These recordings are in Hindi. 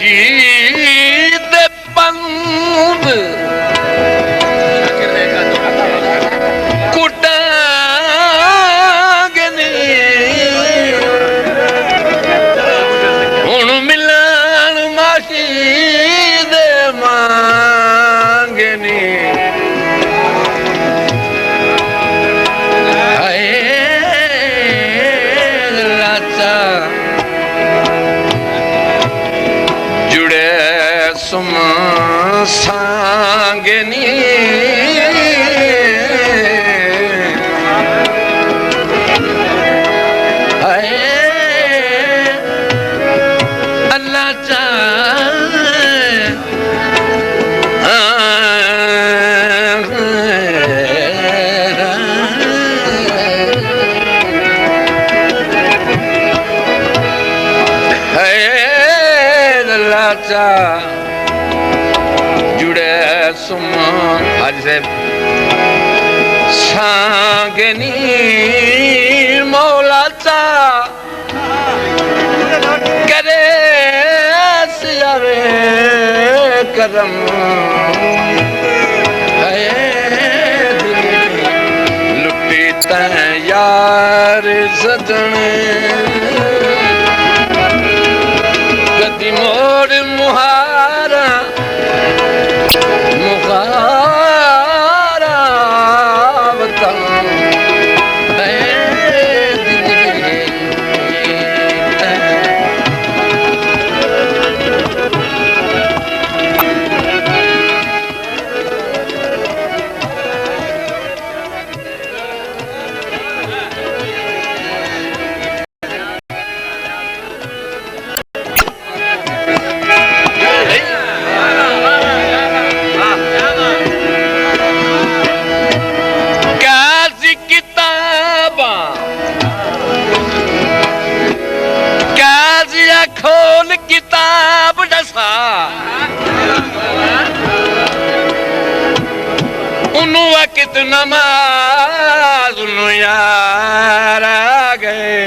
मुर्शीद पंद कुटांगनी हुण मिलन माशी दे मांगनी सुम सांगनी अल्लाह चा हाजी साहब सांगनी मौला चा करे सियारे करम लुटी तैयार सदने कदी मोड़ मुहारा खोल किताब दसा उन्हों वक्त नमाज उन्हों यार आ गए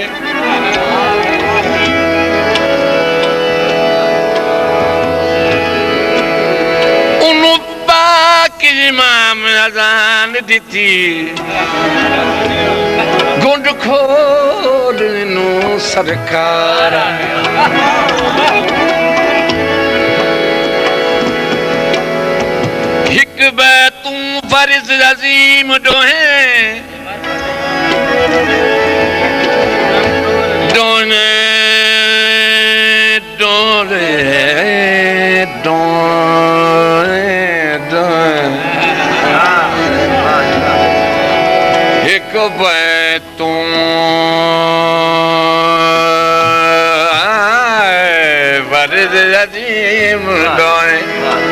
उन्हों पाक इमाम अजान दी गुंड खोल नू सरकार हिक तू फर्ज अजीम डोहे डोने डोरे डोरे हिक तू फर्ज अजीम डोहे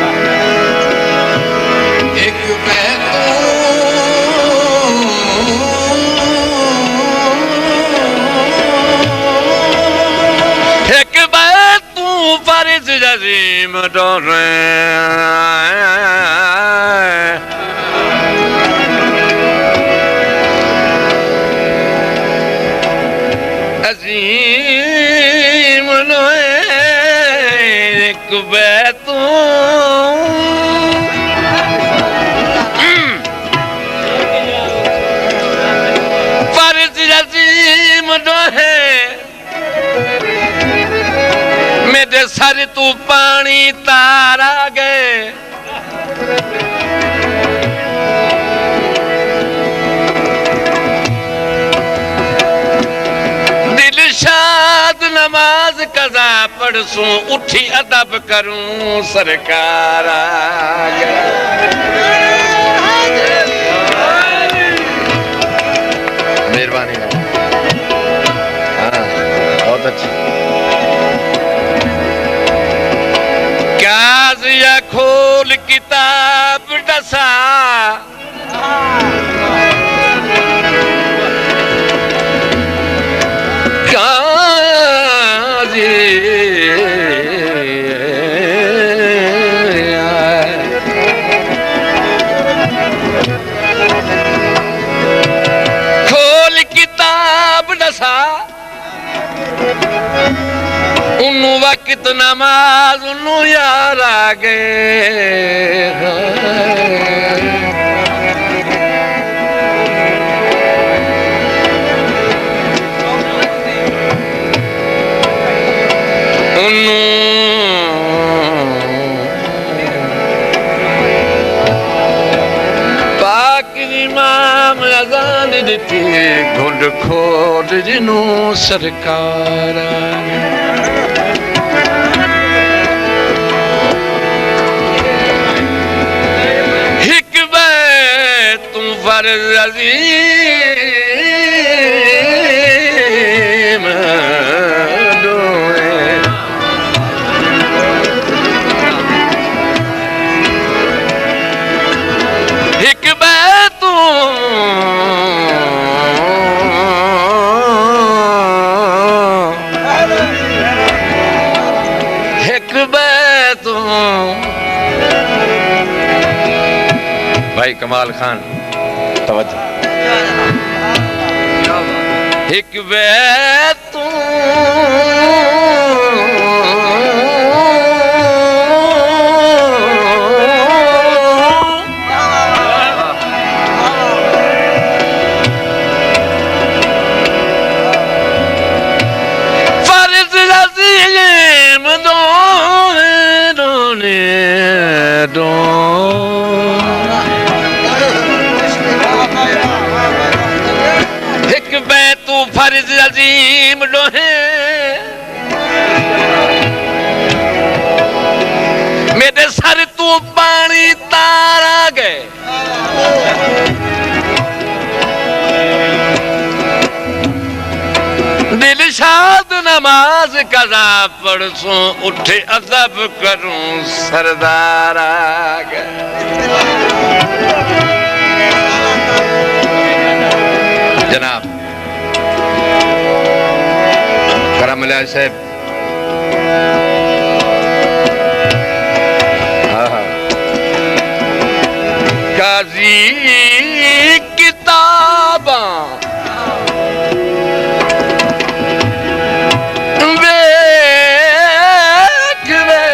फर्ज अजीम डोरे अजीम एक बैतू फर्ज अजीम डोहे मेरे सर तू पानी तारा गए दिलशाद नमाज कज़ा पढ़सूं उठी अदब करूं सरकार आ गए मेहरबानी हाँ बहुत अच्छी काज़िया खोल किताब दसा काज़ी खोल किताब दसा उन वक्त नमाज ਨੂੰ ਯਾਰ ਆ ਗਏ इमाम अज़ान दिती घुंड खोल जिनू सरकार हिक बे तू फर्ज़ अज़ीम हिक बे भाई कमाल खान तवज्जो एक वे तू फर्ज अज़ीम दो फर्ज अजीम डोहे मेरे सर तू पानी तारा गए दिलशाद नमाज कज़ा पढ़सूं उठे अदब करूं सरदार आ गए जनाब करम अली साहब काजी किताबा वेख वे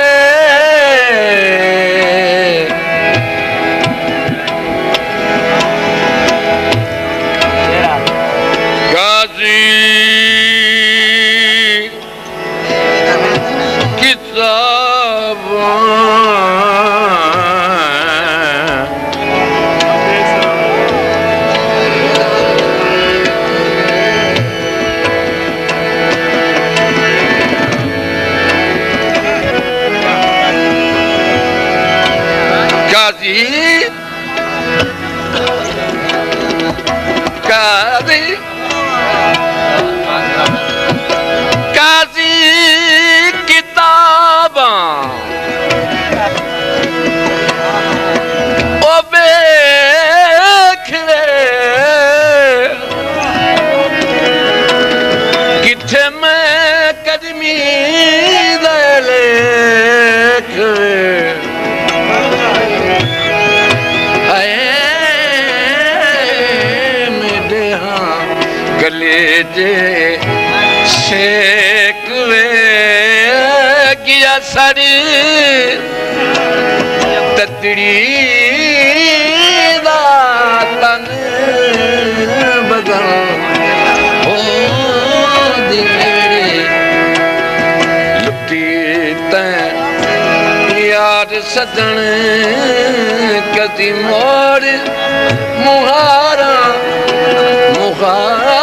काजी काजी किताबा ओ बेखड़े किथे मैं कदमी दे लेख कलेजे शेक वे किया साड़ी ततड़ी दा तन बदल हो दिलड़ी लुटी तैं यार सदन कदी मोर मुहारा मुहारा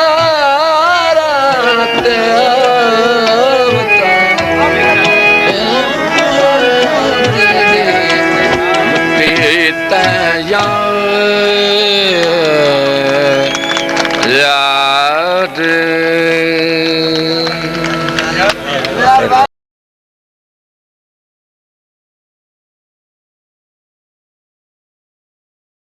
याद